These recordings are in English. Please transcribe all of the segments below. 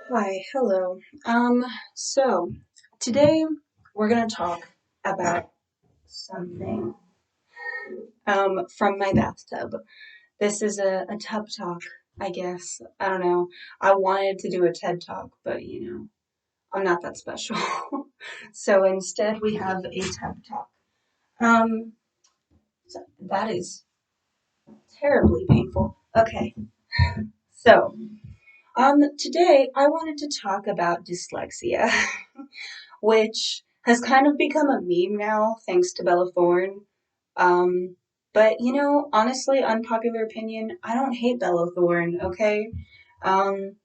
Hi, hello. So today we're gonna talk about something from my bathtub. This is a tub talk, I guess. I don't know. I wanted to do a TED talk, but I'm not that special. So instead we have a tub talk. Um, that is terribly painful. Okay, so today I wanted to talk about dyslexia. Which has kind of become a meme now, thanks to Bella Thorne. Um, but honestly, unpopular opinion, I don't hate Bella Thorne, okay? Um,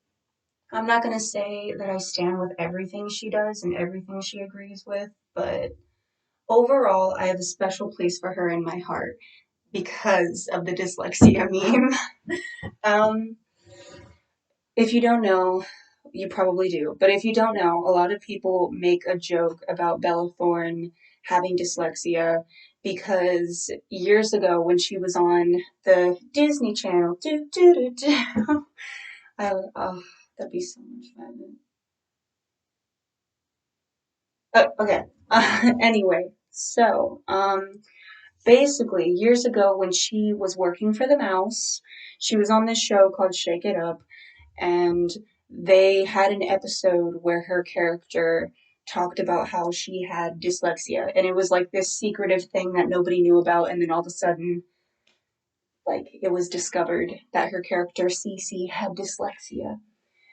I'm not gonna say that I stand with everything she does and everything she agrees with, but overall, I have a special place for her in my heart because of the dyslexia meme. Um, if you don't know, you probably do, but if you don't know, a lot of people make a joke about Bella Thorne having dyslexia because years ago when she was on the Disney Channel, oh, that'd be so much fun. Okay. Anyway, basically, years ago when she was working for the Mouse, she was on this show called Shake It Up, and they had an episode where her character talked about how she had dyslexia, and it was like this secretive thing that nobody knew about, and then all of a sudden, like, it was discovered that her character Cece had dyslexia.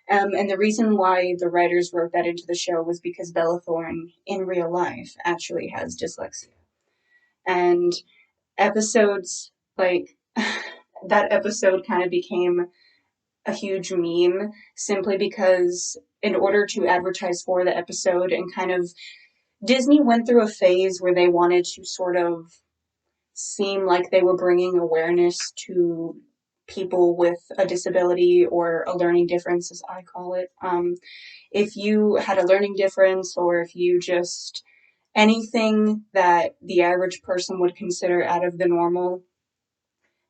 And the reason why the writers wrote that into the show was because Bella Thorne in real life actually has dyslexia. And episodes like that episode kind of became a huge meme simply because in order to advertise for the episode and kind of Disney went through a phase where they wanted to sort of seem like they were bringing awareness to people with a disability or a learning difference, as I call it. If you had a learning difference or if you just anything that the average person would consider out of the normal,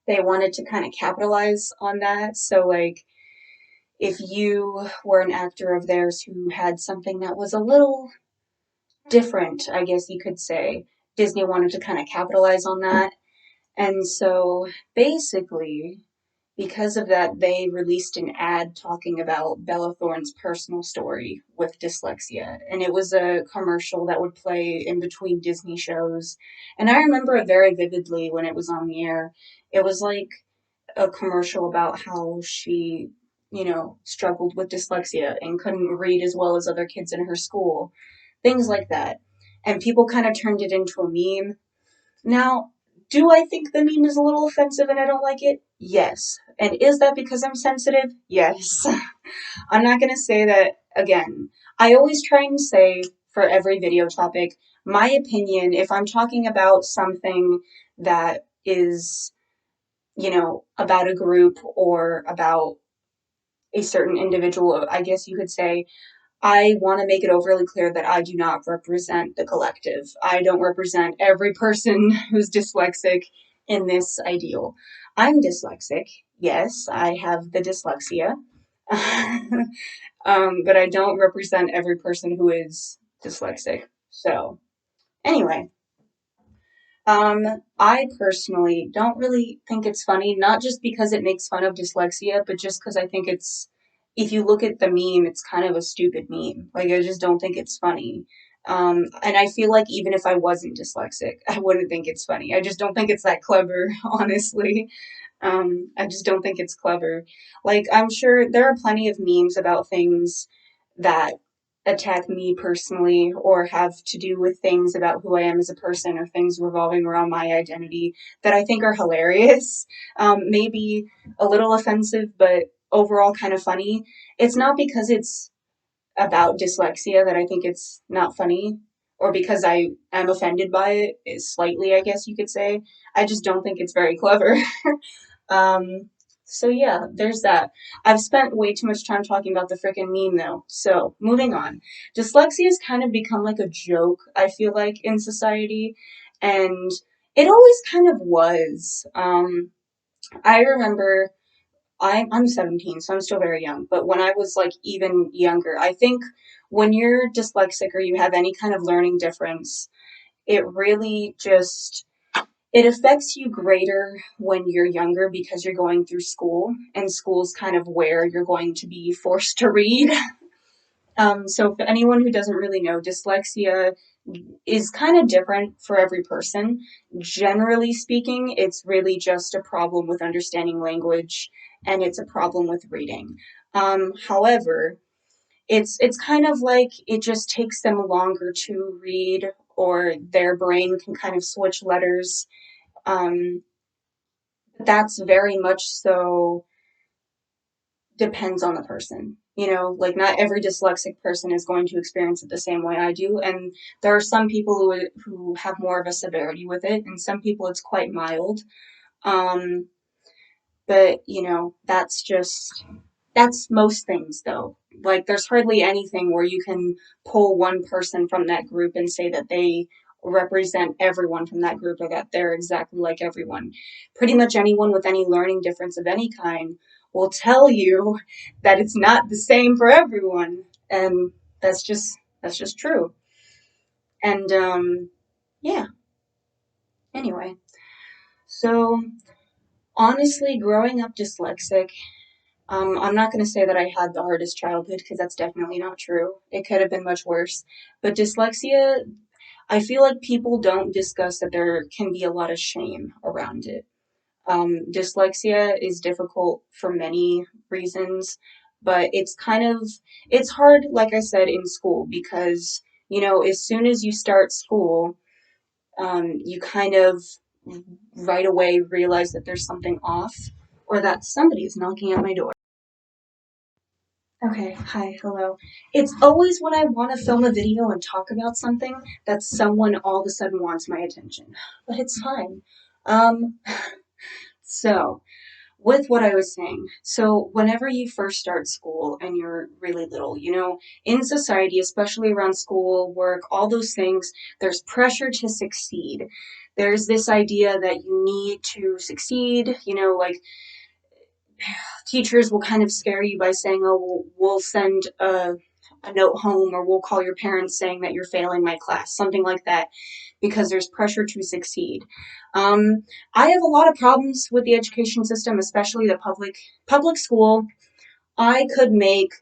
they wanted to kind of capitalize on that. So, like, if you were an actor of theirs who had something that was a little different, I guess you could say, Disney wanted to kind of capitalize on that. And so basically, because of that, they released an ad talking about Bella Thorne's personal story with dyslexia. And it was a commercial that would play in between Disney shows. And I remember it very vividly when it was on the air. It was like a commercial about how she, struggled with dyslexia and couldn't read as well as other kids in her school, things like that. And people kind of turned it into a meme. Now, do I think the meme is a little offensive and I don't like it? Yes. And is that because I'm sensitive? Yes. I'm not going to say that again. I always try and say for every video topic, my opinion, if I'm talking about something that is about a group or about a certain individual, I guess you could say, I want to make it overly clear that I do not represent the collective. I don't represent every person who's dyslexic in this ideal. I'm dyslexic. Yes, I have the dyslexia. But I don't represent every person who is dyslexic. So, anyway, I personally don't really think it's funny, not just because it makes fun of dyslexia, but just because I think if you look at the meme, it's kind of a stupid meme. Like, I just don't think it's funny. And I feel like even if I wasn't dyslexic, I wouldn't think it's funny. I just don't think it's that clever, honestly. I just don't think it's clever. Like, I'm sure there are plenty of memes about things that attack me personally or have to do with things about who I am as a person or things revolving around my identity that I think are hilarious. Maybe a little offensive, but overall kind of funny. It's not because it's about dyslexia that I think it's not funny or because I am offended by it slightly, I guess you could say. I just don't think it's very clever. Um, so yeah, there's that. I've spent way too much time talking about the frickin' meme though. So moving on. Dyslexia has kind of become like a joke, I feel like, in society. And it always kind of was. I remember I'm 17, so I'm still very young. But when I was like even younger, I think when you're dyslexic or you have any kind of learning difference, it really just it affects you greater when you're younger because you're going through school, and school's kind of where you're going to be forced to read. So for anyone who doesn't really know, dyslexia is kind of different for every person. Generally speaking, it's really just a problem with understanding language, and it's a problem with reading. However, it's kind of like it just takes them longer to read, or their brain can kind of switch letters. Um, that's very much so depends on the person. You know, like not every dyslexic person is going to experience it the same way I do, and there are some people who have more of a severity with it, and some people it's quite mild. Um, but you know, that's most things though. Like there's hardly anything where you can pull one person from that group and say that they represent everyone from that group or that they're exactly like everyone. Pretty much anyone with any learning difference of any kind will tell you that it's not the same for everyone. And that's just true. And yeah, anyway. So honestly, growing up dyslexic, I'm not going to say that I had the hardest childhood because that's definitely not true. It could have been much worse. But dyslexia, I feel like people don't discuss that there can be a lot of shame around it. Dyslexia is difficult for many reasons, but it's hard, like I said, in school because, you know, as soon as you start school, you kind of right away realize that there's something off or that somebody is knocking at my door. Okay, hi, hello. It's always when I want to film a video and talk about something that someone all of a sudden wants my attention. But it's fine. Um, so, with what I was saying, so whenever you first start school and you're really little, you know, in society, especially around school, work, all those things, there's pressure to succeed. There's this idea that you need to succeed, you know, like teachers will kind of scare you by saying, "Oh, we'll send a note home, or we'll call your parents saying that you're failing my class," something like that, because there's pressure to succeed. Um, I have a lot of problems with the education system, especially the public school. I could make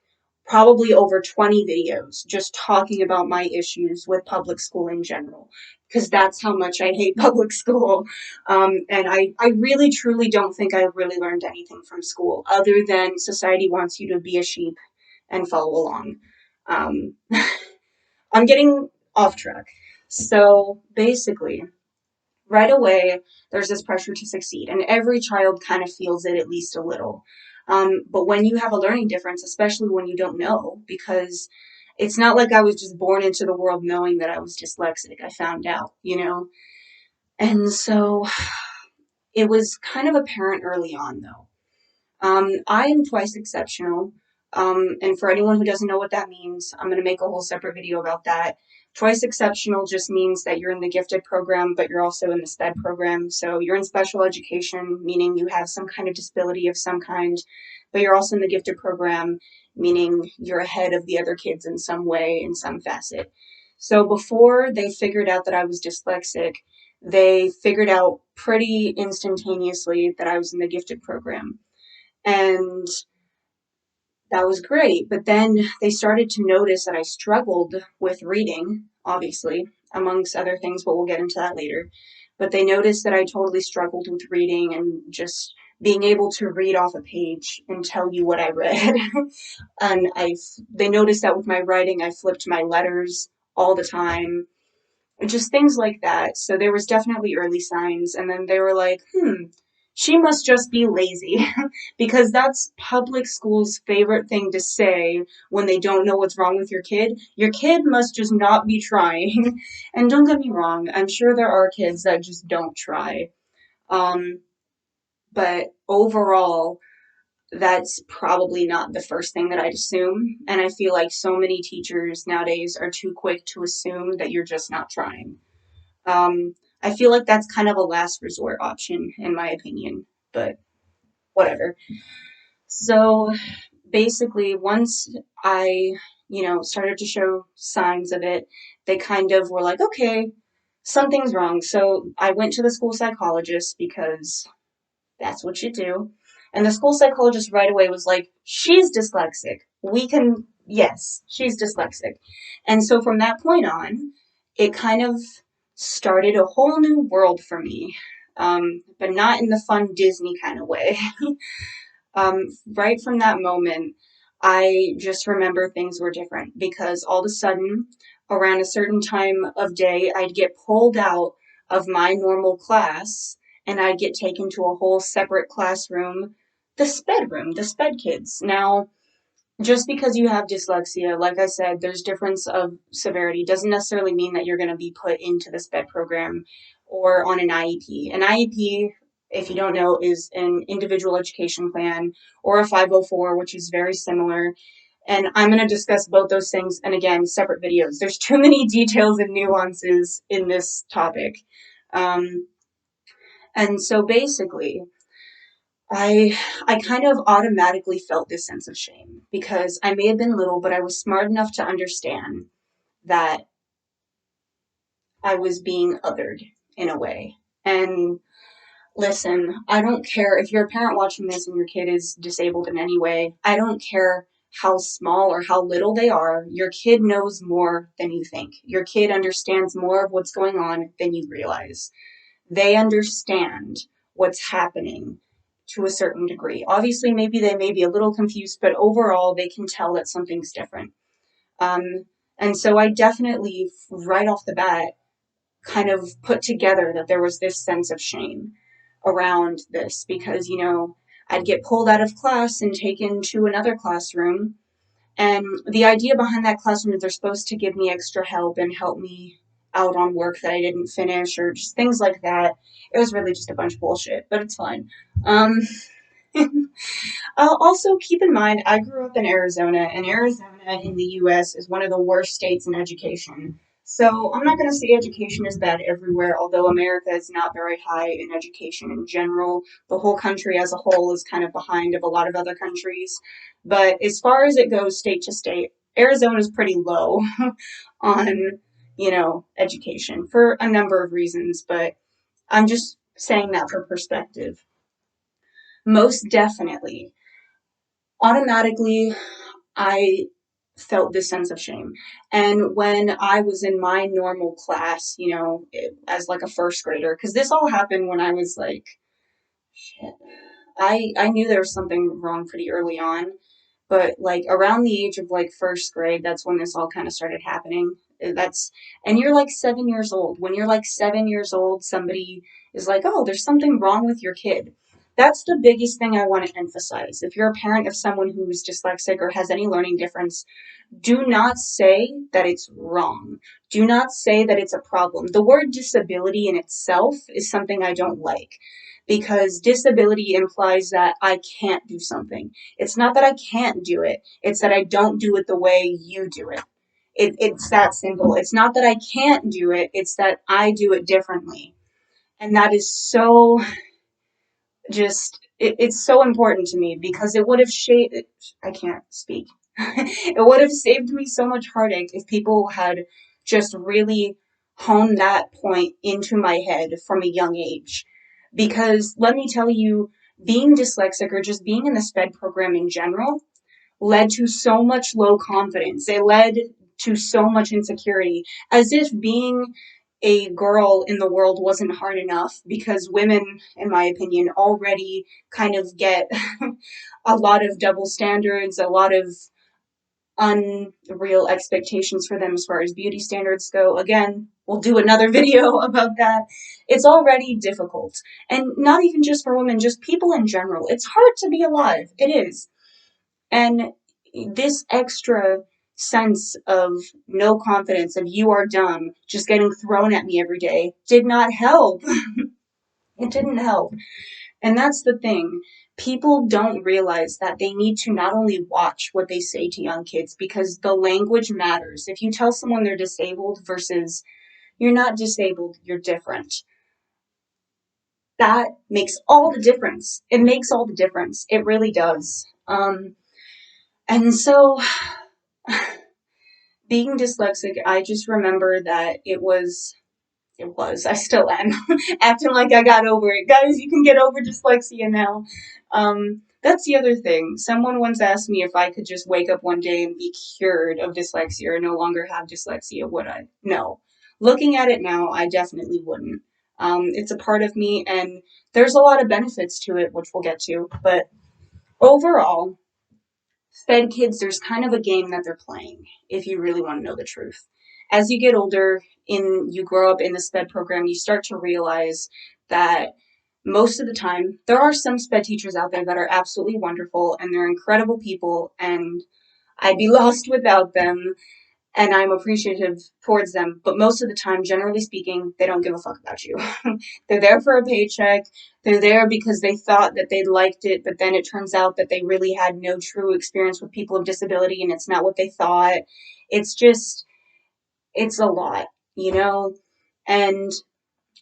probably over 20 videos just talking about my issues with public school in general, because that's how much I hate public school. And I really truly don't think I've really learned anything from school other than society wants you to be a sheep and follow along. Um, I'm getting off track. So basically, right away, there's this pressure to succeed, and every child kind of feels it at least a little. But when you have a learning difference, especially when you don't know, because it's not like I was just born into the world knowing that I was dyslexic. I found out, you know? And so it was kind of apparent early on, though. I am twice exceptional. And for anyone who doesn't know what that means, I'm going to make a whole separate video about that. Twice exceptional just means that you're in the gifted program, but you're also in the SPED program. So you're in special education, meaning you have some kind of disability of some kind, but you're also in the gifted program, meaning you're ahead of the other kids in some way, in some facet. So before they figured out that I was dyslexic, they figured out pretty instantaneously that I was in the gifted program. And that was great. But then they started to notice that I struggled with reading, obviously, amongst other things, but we'll get into that later. But they noticed that I totally struggled with reading and just being able to read off a page and tell you what I read. And they noticed that with my writing, I flipped my letters all the time, just things like that. So there was definitely early signs, and then they were like, she must just be lazy, because that's public school's favorite thing to say when they don't know what's wrong with your kid. Your kid must just not be trying. And don't get me wrong, I'm sure there are kids that just don't try. Um, but overall, that's probably not the first thing that I'd assume. And I feel like so many teachers nowadays are too quick to assume that you're just not trying. I feel like that's kind of a last resort option, in my opinion, but whatever. So basically, once I, started to show signs of it, they kind of were like, okay, something's wrong. So I went to the school psychologist because that's what you do. And the school psychologist right away was like, she's dyslexic. Yes, she's dyslexic. And so from that point on, it kind of started a whole new world for me, but not in the fun Disney kind of way. Right from that moment, I just remember things were different because all of a sudden, around a certain time of day, I'd get pulled out of my normal class and I'd get taken to a whole separate classroom, the sped kids. Now, just because you have dyslexia, like I said, there's difference of severity. Doesn't necessarily mean that you're going to be put into the SPED program or on an IEP. An IEP, if you don't know, is an individual education plan or a 504, which is very similar. And I'm going to discuss both those things, and again, separate videos. There's too many details and nuances in this topic. Um, and so basically, I kind of automatically felt this sense of shame because I may have been little, but I was smart enough to understand that I was being othered in a way. And listen, I don't care if you're a parent watching this and your kid is disabled in any way. I don't care how small or how little they are. Your kid knows more than you think. Your kid understands more of what's going on than you realize. They understand what's happening to a certain degree. Obviously, maybe they may be a little confused, but overall, they can tell that something's different. Um, and so I definitely, right off the bat, kind of put together that there was this sense of shame around this because, I'd get pulled out of class and taken to another classroom. And the idea behind that classroom is they're supposed to give me extra help and help me out on work that I didn't finish or just things like that. It was really just a bunch of bullshit, but it's fine. Um, also, keep in mind, I grew up in Arizona, and Arizona in the US is one of the worst states in education. So I'm not going to say education is bad everywhere, although America is not very high in education in general. The whole country as a whole is kind of behind of a lot of other countries. But as far as it goes state to state, Arizona is pretty low on, education for a number of reasons, but I'm just saying that for perspective. Most definitely, automatically, I felt this sense of shame. And when I was in my normal class, as like a first grader, because this all happened when I was like, shit, I knew there was something wrong pretty early on, but like around the age of like first grade, that's when this all kind of started happening. And you're like 7 years old. When you're like 7 years old, somebody is like, oh, there's something wrong with your kid. That's the biggest thing I want to emphasize. If you're a parent of someone who's dyslexic or has any learning difference, do not say that it's wrong. Do not say that it's a problem. The word disability in itself is something I don't like because disability implies that I can't do something. It's not that I can't do it, it's that I don't do it the way you do it. It's that simple. It's not that I can't do it, it's that I do it differently. And that is so it's so important to me because it would have I can't speak. It would have saved me so much heartache if people had just really honed that point into my head from a young age. Because let me tell you, being dyslexic or just being in the SPED program in general led to so much low confidence. It led to so much insecurity, as if being a girl in the world wasn't hard enough because women, in my opinion, already kind of get a lot of double standards, a lot of unreal expectations for them as far as beauty standards go. Again, we'll do another video about that. It's already difficult. And not even just for women, just people in general. It's hard to be alive. It is. And this extra sense of no confidence, of you are dumb, just getting thrown at me every day, did not help. It didn't help. And that's the thing. People don't realize that they need to not only watch what they say to young kids because the language matters. If you tell someone they're disabled versus you're not disabled, you're different, that makes all the difference. It makes all the difference. It really does. And so being dyslexic, I just remember that I still am, acting like I got over it. Guys, you can get over dyslexia now. That's the other thing. Someone once asked me if I could just wake up one day and be cured of dyslexia or no longer have dyslexia, would I? No. Looking at it now, I definitely wouldn't. It's a part of me, and there's a lot of benefits to it, which we'll get to. But overall, sped kids, there's kind of a game that they're playing, if you really want to know the truth. As you get older, you grow up in the sped program, you start to realize that most of the time, there are some sped teachers out there that are absolutely wonderful and they're incredible people, and I'd be lost without them, and I'm appreciative towards them. But most of the time, generally speaking, they don't give a fuck about you. They're there for a paycheck. They're there because they thought that they liked it, but then it turns out that they really had no true experience with people with disability and it's not what they thought. It's just, it's a lot, you know? And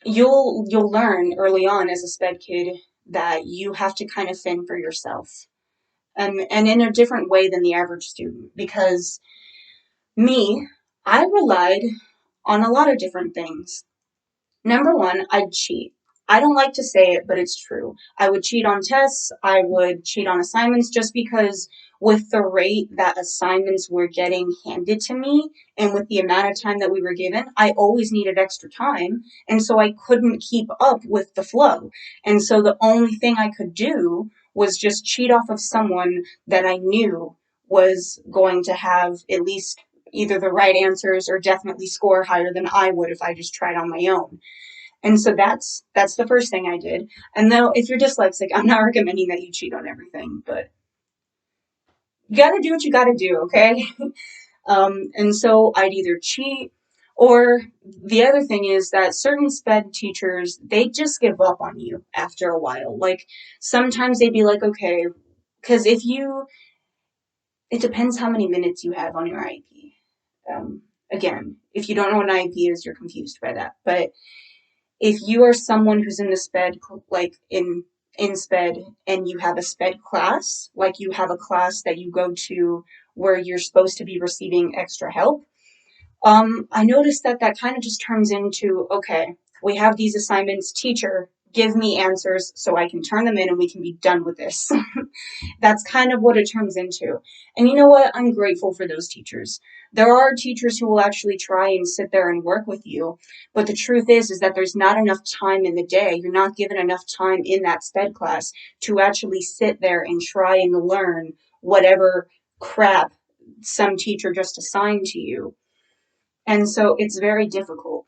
you'll learn early on as a sped kid that you have to kind of fend for yourself. And in a different way than the average student, because me, I relied on a lot of different things. Number one, I'd cheat. I don't like to say it, but it's true. I would cheat on tests. I would cheat on assignments just because with the rate that assignments were getting handed to me and with the amount of time that we were given, I always needed extra time. And so I couldn't keep up with the flow. And so the only thing I could do was just cheat off of someone that I knew was going to have at least either the right answers or definitely score higher than I would if I just tried on my own. And so that's the first thing I did. And though if you're dyslexic, I'm not recommending that you cheat on everything, but you gotta do what you gotta do, okay? And so I'd either cheat or the other thing is that certain sped teachers, they just give up on you after a while. Like sometimes they'd be like, okay, because it depends how many minutes you have on your IEP. Again, if you don't know what an IEP is, you're confused by that. But if you are someone who's in the sped, like in sped, and you have a sped class, like you have a class that you go to where you're supposed to be receiving extra help, I noticed that that kind of just turns into, okay, we have these assignments, teacher, give me answers so I can turn them in and we can be done with this. That's kind of what it turns into. And you know what? I'm grateful for those teachers. There are teachers who will actually try and sit there and work with you. But the truth is that there's not enough time in the day. You're not given enough time in that sped class to actually sit there and try and learn whatever crap some teacher just assigned to you. And so it's very difficult.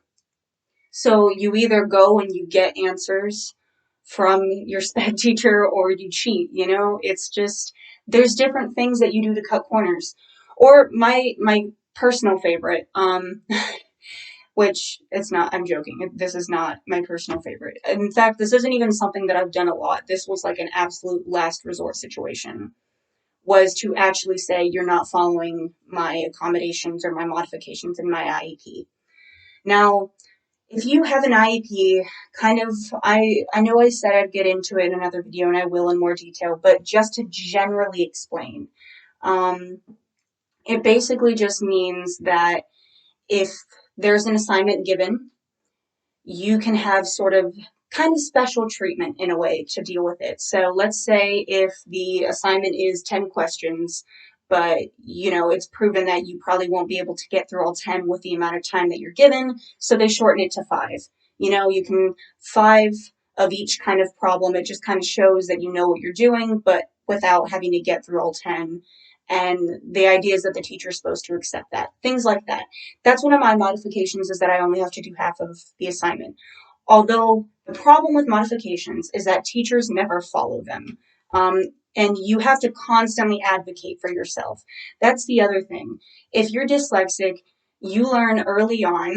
So you either go and you get answers from your sped teacher or you cheat, you know? It's just there's different things that you do to cut corners. Or my personal favorite, which it's not, I'm joking. This is not my personal favorite. In fact, this isn't even something that I've done a lot. This was like an absolute last resort situation, was to actually say you're not following my accommodations or my modifications in my IEP. Now, if you have an IEP, kind of, I know I said I'd get into it in another video and I will in more detail, but just to generally explain, um, it basically just means that if there's an assignment given, you can have sort of kind of special treatment in a way to deal with it. So let's say if the assignment is 10 questions, but you know, it's proven that you probably won't be able to get through all 10 with the amount of time that you're given, so they shorten it to 5. You know, you can 5 of each kind of problem. It just kind of shows that you know what you're doing, but without having to get through all 10. And the idea is that the teacher is supposed to accept that. Things like that. That's one of my modifications, is that I only have to do half of the assignment. Although the problem with modifications is that teachers never follow them. Um, and you have to constantly advocate for yourself. That's the other thing. If you're dyslexic, you learn early on,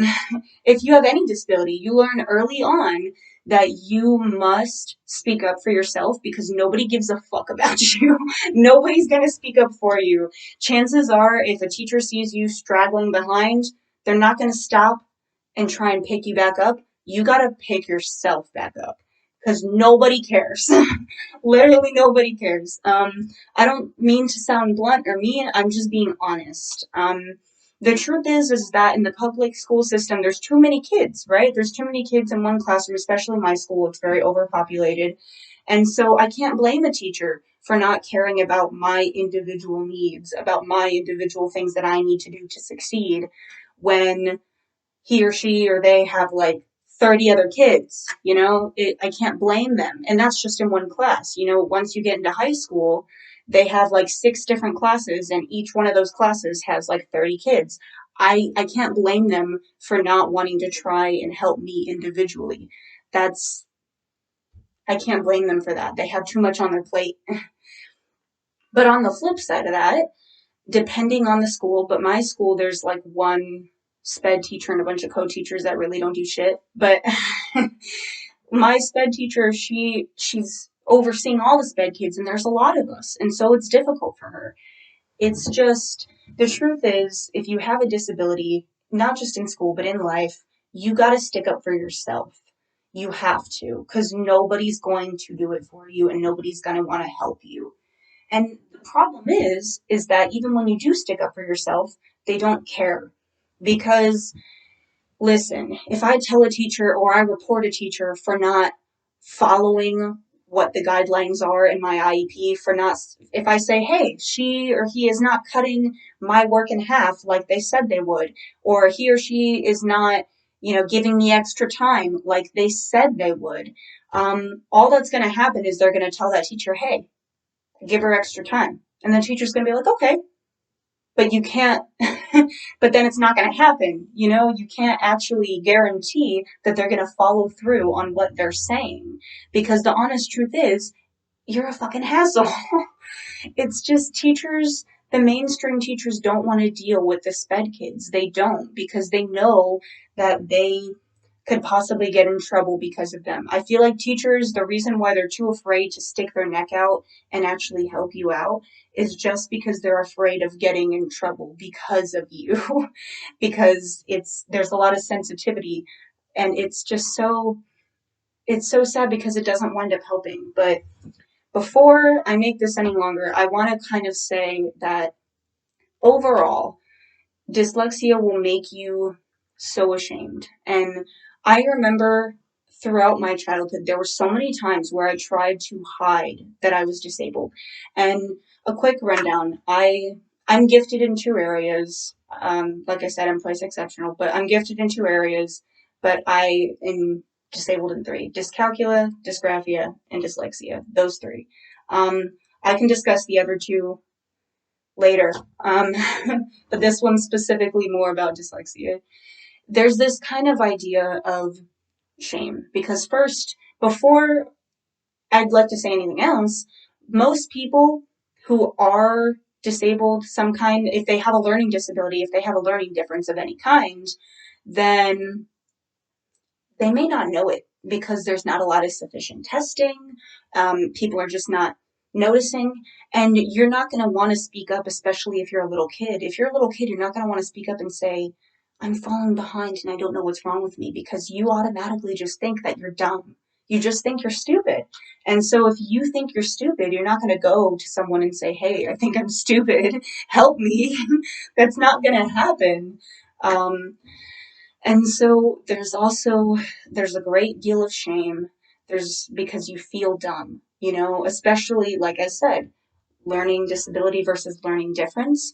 if you have any disability, you learn early on that you must speak up for yourself because nobody gives a fuck about you. Nobody's going to speak up for you. Chances are, if a teacher sees you straggling behind, they're not going to stop and try and pick you back up. You got to pick yourself back up because nobody cares. Literally nobody cares. I don't mean to sound blunt or mean. I'm just being honest. The truth is that in the public school system, there's too many kids, right? There's too many kids in one classroom, especially my school. It's very overpopulated. And so I can't blame a teacher for not caring about my individual needs, about my individual things that I need to do to succeed when he or she or they have like 30 other kids, I can't blame them. And that's just in one class. Once you get into high school, they have like 6 different classes, and each one of those classes has like 30 kids. I can't blame them for not wanting to try and help me individually. That's, I can't blame them for that. They have too much on their plate. But on the flip side of that, depending on the school, but my school, there's like one sped teacher and a bunch of co-teachers that really don't do shit. But my sped teacher, she's overseeing all the sped kids, and there's a lot of us, and so it's difficult for her. It's just, the truth is, if you have a disability, not just in school but in life, you got to stick up for yourself. You have to, because nobody's going to do it for you, and nobody's going to want to help you. And the problem is that even when you do stick up for yourself, they don't care. Because, listen, if I tell a teacher or I report a teacher for not following what the guidelines are in my IEP, if I say, hey, she or he is not cutting my work in half like they said they would, or he or she is not, giving me extra time like they said they would, all that's going to happen is they're going to tell that teacher, hey, give her extra time. And the teacher's going to be like, okay, but you can't, but then it's not going to happen. You can't actually guarantee that they're going to follow through on what they're saying, because the honest truth is, you're a fucking hassle. It's just teachers, the mainstream teachers don't want to deal with the sped kids. They don't, because they know that they could possibly get in trouble because of them. I feel like teachers, the reason why they're too afraid to stick their neck out and actually help you out is just because they're afraid of getting in trouble because of you. Because there's a lot of sensitivity, and it's so sad because it doesn't wind up helping. But before I make this any longer, I want to kind of say that overall, dyslexia will make you so ashamed. And I remember throughout my childhood, there were so many times where I tried to hide that I was disabled. And a quick rundown, I'm gifted in 2 areas. Like I said, I'm twice exceptional, but I'm gifted in 2 areas, but I am disabled in 3: dyscalculia, dysgraphia, and dyslexia. Those 3. I can discuss the other 2 later. But this one's specifically more about dyslexia. There's this kind of idea of shame, because first, before I'd like to say anything else, most people who are disabled, some kind, if they have a learning disability, if they have a learning difference of any kind, then they may not know it because there's not a lot of sufficient testing. People are just not noticing, and you're not going to want to speak up, especially if you're a little kid. If you're a little kid, you're not going to want to speak up and say, I'm falling behind and I don't know what's wrong with me, because you automatically just think that you're dumb. You just think you're stupid. And so if you think you're stupid, you're not going to go to someone and say, hey, I think I'm stupid. Help me. That's not going to happen. And so there's a great deal of shame. There's because you feel dumb, especially like I said, learning disability versus learning difference.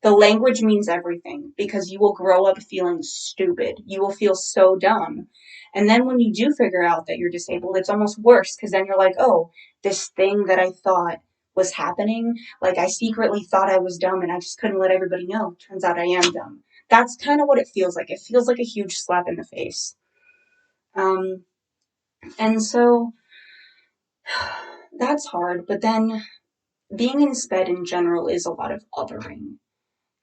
The language means everything, because you will grow up feeling stupid. You will feel so dumb. And then when you do figure out that you're disabled, it's almost worse, because then you're like, oh, this thing that I thought was happening, like I secretly thought I was dumb and I just couldn't let everybody know. Turns out I am dumb. That's kind of what it feels like. It feels like a huge slap in the face. Um, and so that's hard. But then being in SPED in general is a lot of othering.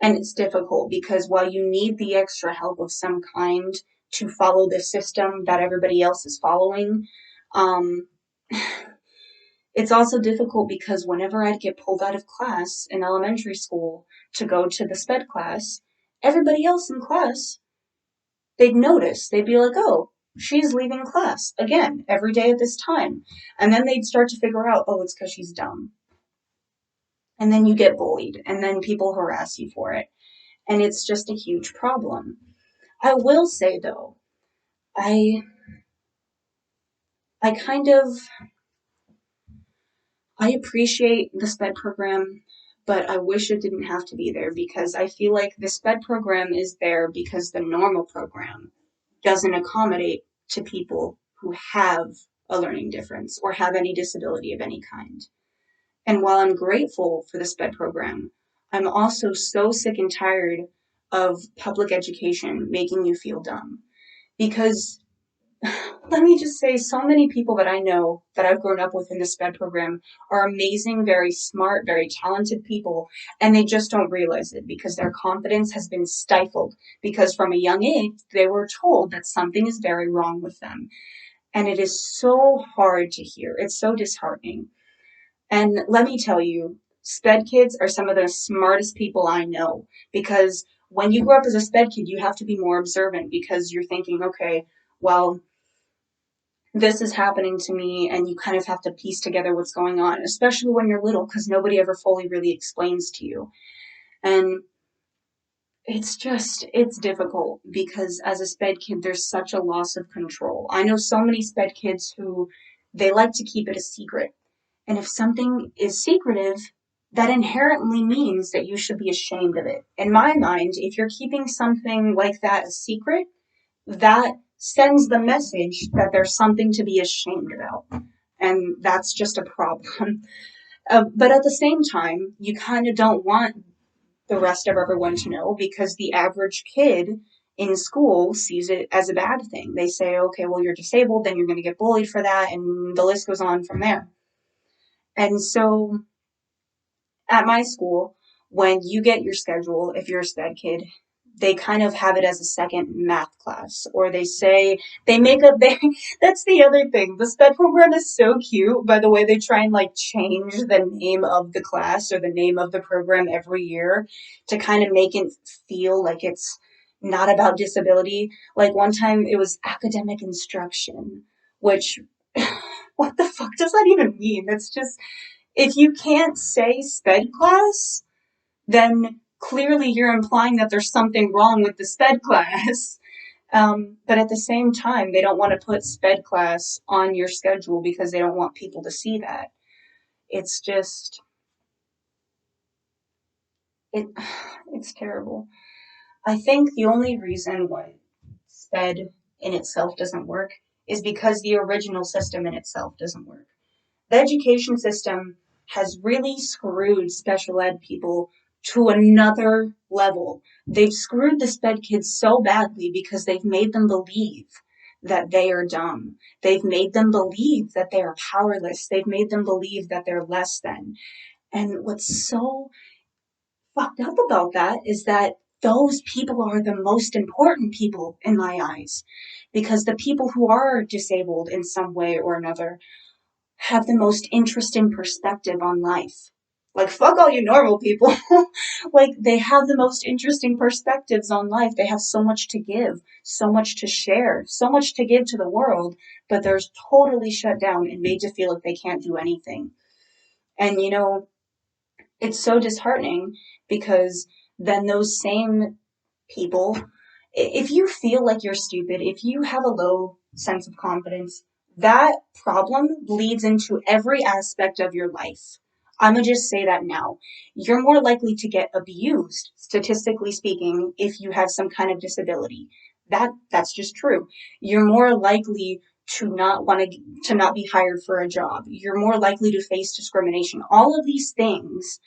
And it's difficult because while you need the extra help of some kind to follow the system that everybody else is following, um, it's also difficult because whenever I'd get pulled out of class in elementary school to go to the SPED class, everybody else in class, they'd notice. They'd be like, oh, she's leaving class again every day at this time. And then they'd start to figure out, oh, it's because she's dumb. And then you get bullied, and then people harass you for it. And it's just a huge problem. I will say though, I I kind of I appreciate the SPED program, but I wish it didn't have to be there because I feel like the SPED program is there because the normal program doesn't accommodate to people who have a learning difference or have any disability of any kind. And while I'm grateful for the SPED program, I'm also so sick and tired of public education making you feel dumb. Because let me just say, so many people that I know that I've grown up with in the SPED program are amazing, very smart, very talented people, and they just don't realize it because their confidence has been stifled because from a young age they were told that something is very wrong with them. And it is so hard to hear. It's so disheartening. And let me tell you, SPED kids are some of the smartest people I know because when you grow up as a SPED kid, you have to be more observant because you're thinking, okay, well, this is happening to me, and you kind of have to piece together what's going on, especially when you're little because nobody ever fully really explains to you. And it's difficult because as a SPED kid, there's such a loss of control. I know so many SPED kids who they like to keep it a secret. And if something is secretive, that inherently means that you should be ashamed of it. In my mind, if you're keeping something like that a secret, that sends the message that there's something to be ashamed about. And that's just a problem. But at the same time, you kind of don't want the rest of everyone to know because the average kid in school sees it as a bad thing. They say, okay, well, you're disabled, then you're going to get bullied for that, and the list goes on from there. And so at my school, when you get your schedule, if you're a SPED kid, they kind of have it as a second math class, or they say they make up they that's the other thing. The SPED program is so cute by the way they try and like change the name of the class or the name of the program every year to kind of make it feel like it's not about disability. Like one time it was academic instruction, which what the fuck does that even mean? That's just if you can't say SPED class, then clearly you're implying that there's something wrong with the SPED class. But at the same time, they don't want to put SPED class on your schedule because they don't want people to see that. It's just, it, it's terrible. I think the only reason why SPED in itself doesn't work is because the original system in itself doesn't work. The education system has really screwed special ed people to another level. They've screwed the SPED kids so badly because they've made them believe that they are dumb. They've made them believe that they are powerless. They've made them believe that they're less than. And what's so fucked up about that is that those people are the most important people in my eyes because the people who are disabled in some way or another have the most interesting perspective on life. Like, fuck all you normal people. Like, they have the most interesting perspectives on life. They have so much to give, so much to share, so much to give to the world, but they're totally shut down and made to feel like they can't do anything. And, it's so disheartening because then those same people, if you feel like you're stupid, if you have a low sense of confidence, that problem bleeds into every aspect of your life. I'm gonna just say that now. You're more likely to get abused, statistically speaking, if you have some kind of disability. That's just true. You're more likely to not be hired for a job. You're more likely to face discrimination. All of these things,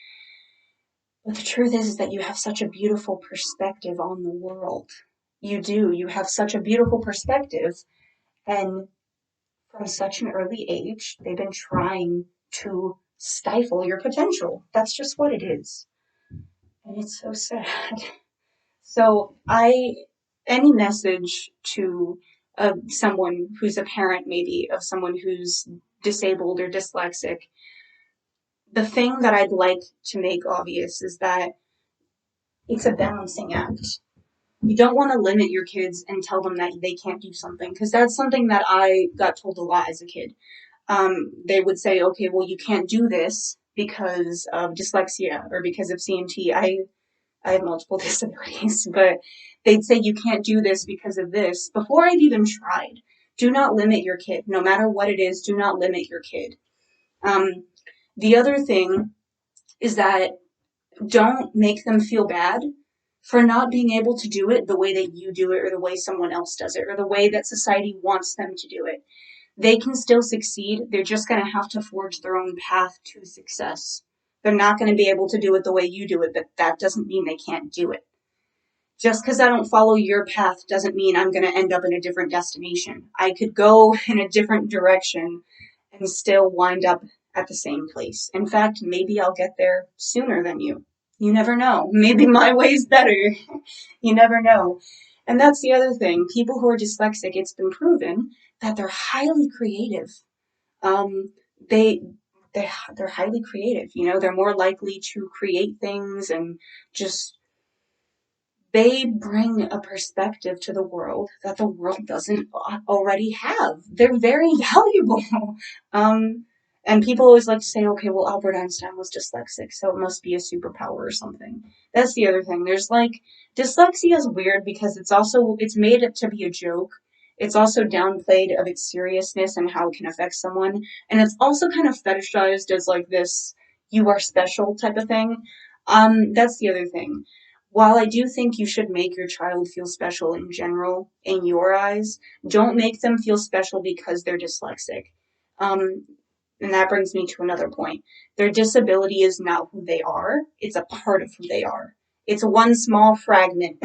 but the truth is that you have such a beautiful perspective on the world. You do. You have such a beautiful perspective. And from such an early age, they've been trying to stifle your potential. That's just what it is. And it's so sad. So, any message to someone who's a parent, maybe, of someone who's disabled or dyslexic, the thing that I'd like to make obvious is that it's a balancing act. You don't want to limit your kids and tell them that they can't do something, because that's something that I got told a lot as a kid. They would say, okay, well, you can't do this because of dyslexia or because of CMT. I have multiple disabilities, but they'd say you can't do this because of this before I've even tried. Do not limit your kid. No matter what it is, do not limit your kid. Um, the other thing is that don't make them feel bad for not being able to do it the way that you do it or the way someone else does it or the way that society wants them to do it. They can still succeed. They're just going to have to forge their own path to success. They're not going to be able to do it the way you do it, but that doesn't mean they can't do it. Just because I don't follow your path doesn't mean I'm going to end up in a different destination. I could go in a different direction and still wind up at the same place. In fact, maybe I'll get there sooner than you. You never know. Maybe my way's better. You never know. And that's the other thing. People who are dyslexic, it's been proven that they're highly creative. Um, they they're highly creative. You know, they're more likely to create things and just they bring a perspective to the world that the world doesn't already have. They're very valuable. Um, and people always like to say, okay, well, Albert Einstein was dyslexic, so it must be a superpower or something. That's the other thing. There's like, dyslexia is weird because it's made it to be a joke. It's also downplayed of its seriousness and how it can affect someone. And it's also kind of fetishized as like this, you are special type of thing. That's the other thing. While I do think you should make your child feel special in general, in your eyes, don't make them feel special because they're dyslexic. Um, and that brings me to another point. Their disability is not who they are, it's a part of who they are. It's one small fragment.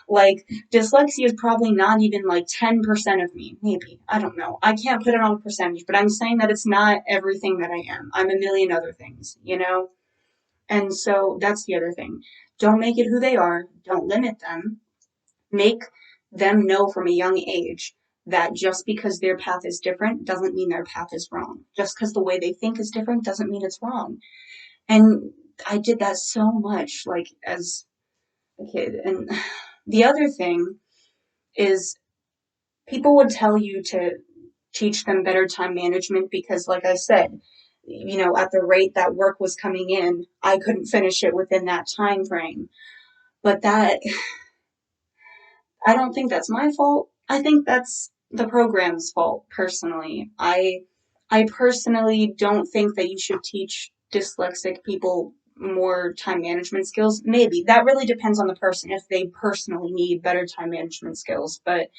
Like, dyslexia is probably not even like 10% of me, maybe. I don't know. I can't put it on a percentage, but I'm saying that it's not everything that I am. I'm a million other things, you know? And so that's the other thing. Don't make it who they are. Don't limit them. Make them know from a young age that just because their path is different doesn't mean their path is wrong. Just because the way they think is different doesn't mean it's wrong. And I did that so much, like as a kid. And the other thing is people would tell you to teach them better time management because, like I said, you know, at the rate that work was coming in, I couldn't finish it within that time frame. But that, I don't think that's my fault. I think that's the program's fault, personally. I personally don't think that you should teach dyslexic people more time management skills. Maybe. That really depends on the person if they personally need better time management skills. But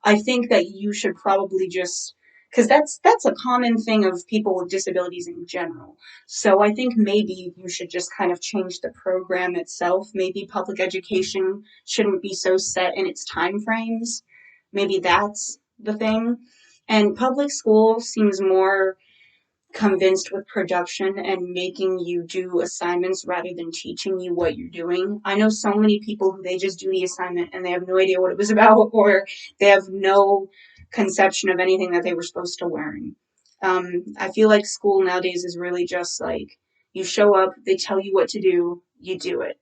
I think that you should probably just because that's a common thing of people with disabilities in general. So I think maybe you should just kind of change the program itself. Maybe public education shouldn't be so set in its time frames. Maybe that's the thing. And public school seems more convinced with production and making you do assignments rather than teaching you what you're doing. I know so many people who they just do the assignment and they have no idea what it was about or they have no conception of anything that they were supposed to learn. I feel like school nowadays is really just like you show up, they tell you what to do, you do it.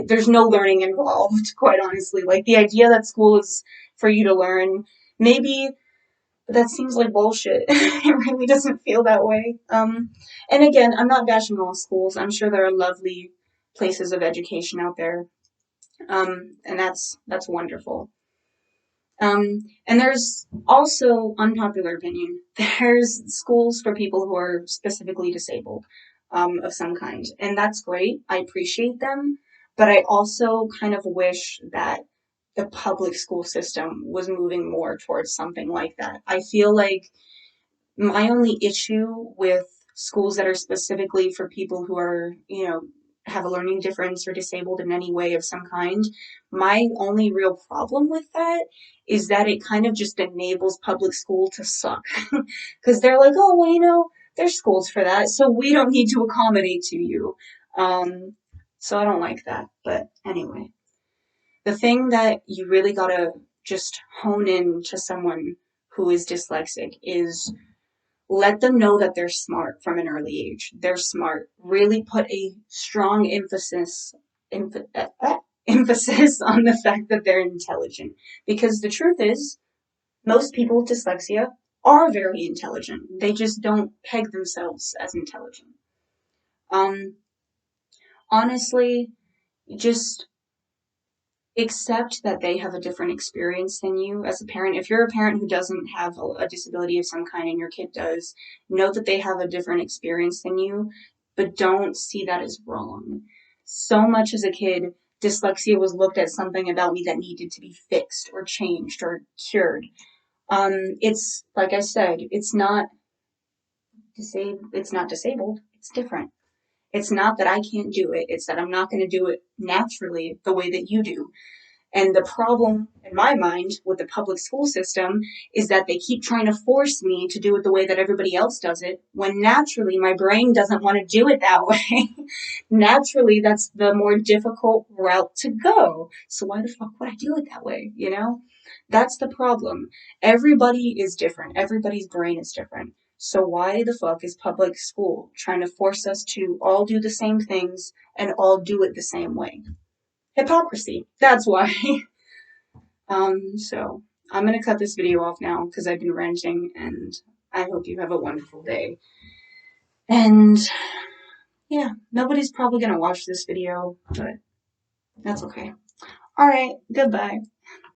There's no learning involved, quite honestly. Like the idea that school is for you to learn, maybe but that seems like bullshit. It really doesn't feel that way. And again, I'm not bashing all schools. I'm sure there are lovely places of education out there, and that's wonderful. And there's also unpopular opinion. There's schools for people who are specifically disabled, of some kind, and that's great. I appreciate them, but I also kind of wish that the public school system was moving more towards something like that. I feel like my only issue with schools that are specifically for people who are, you know, have a learning difference or disabled in any way of some kind, my only real problem with that is that it kind of just enables public school to suck. Because they're like, oh, well, you know, there's schools for that, so we don't need to accommodate to you. Um, so I don't like that. But anyway, the thing that you really gotta just hone in to someone who is dyslexic is let them know that they're smart from an early age. They're smart. Really put a strong emphasis emphasis on the fact that they're intelligent. Because the truth is, most people with dyslexia are very intelligent. They just don't peg themselves as intelligent. Um, Honestly, just accept that they have a different experience than you as a parent. If you're a parent who doesn't have a disability of some kind and your kid does, know that they have a different experience than you, but don't see that as wrong. So much as a kid, dyslexia was looked at something about me that needed to be fixed or changed or cured. It's like I said, it's not disabled. It's different. It's not that I can't do it. It's that I'm not going to do it naturally the way that you do. And the problem in my mind with the public school system is that they keep trying to force me to do it the way that everybody else does it, when naturally my brain doesn't want to do it that way. Naturally, that's the more difficult route to go. So why the fuck would I do it that way, you know? That's the problem. Everybody is different. Everybody's brain is different. So why the fuck is public school trying to force us to all do the same things and all do it the same way? Hypocrisy. That's why. So I'm gonna cut this video off now because I've been ranting, and I hope you have a wonderful day. And yeah, nobody's probably gonna watch this video, but that's okay. All right, goodbye.